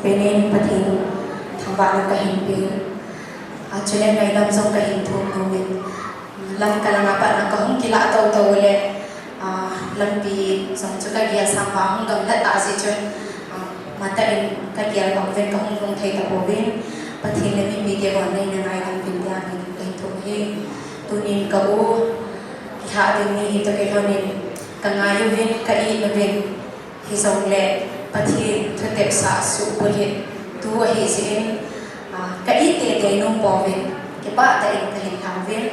Penin pathin thangba ka hinpil actually ngai dam song ka hin thum nowit lam kalanga pa na ka hung kila taw taw le lampi song chuka gia samba hung gam la ta si chun mata in ka gia bang ven ka hung hung thai ta bovin pathin le mi ge wan nei na ngai dam pin ya ni kai thum he tunin ka u kha din ni to ke honin ka ngai ven ka I ven hi song le pathin thotep sa su bolin tu hi sin ka I te te nong povin ke pa ta in ka hin thang ven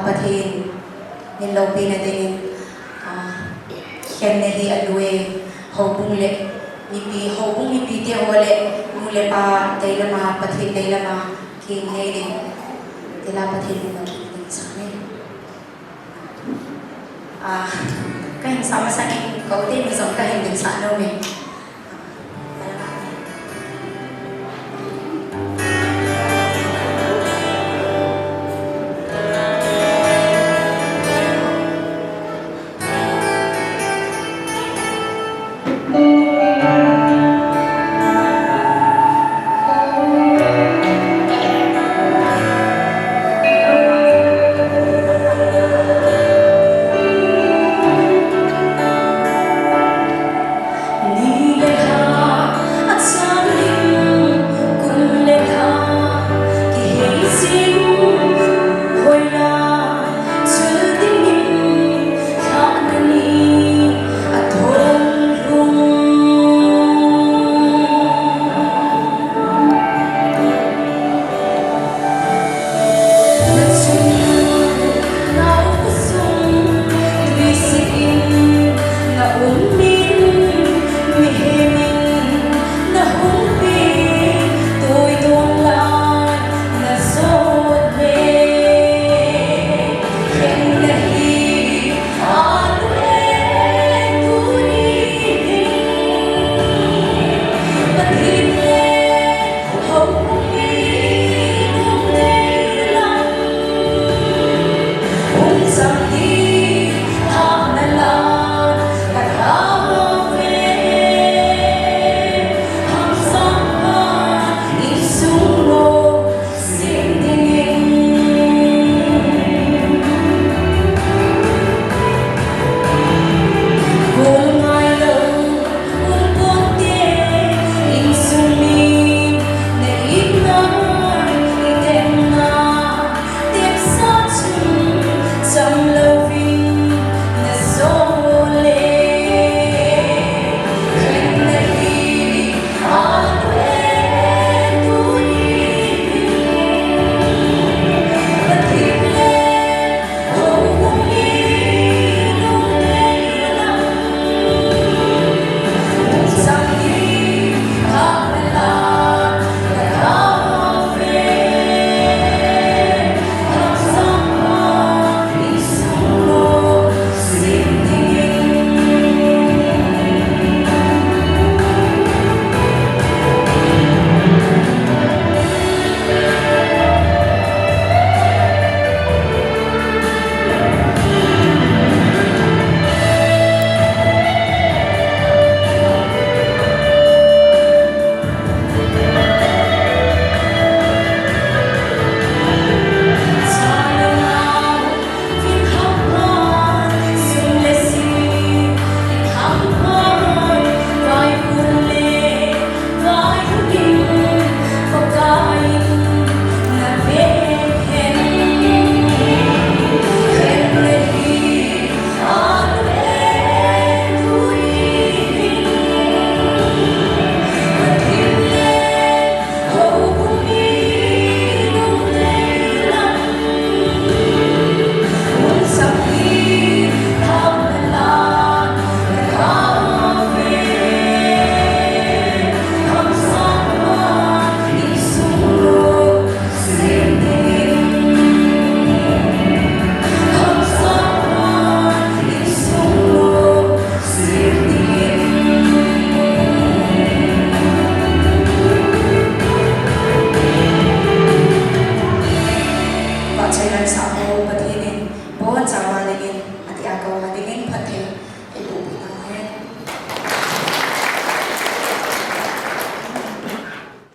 pathin nin lo pi na din khen ne hi alwe ho bung le ni pi ho bung ni pi te ho le mu le pa te la ma pathin te la ma ki ne din te la pathin ma ki din sa ne ka hin sama sa ni ko te mi song ka hin din sa no me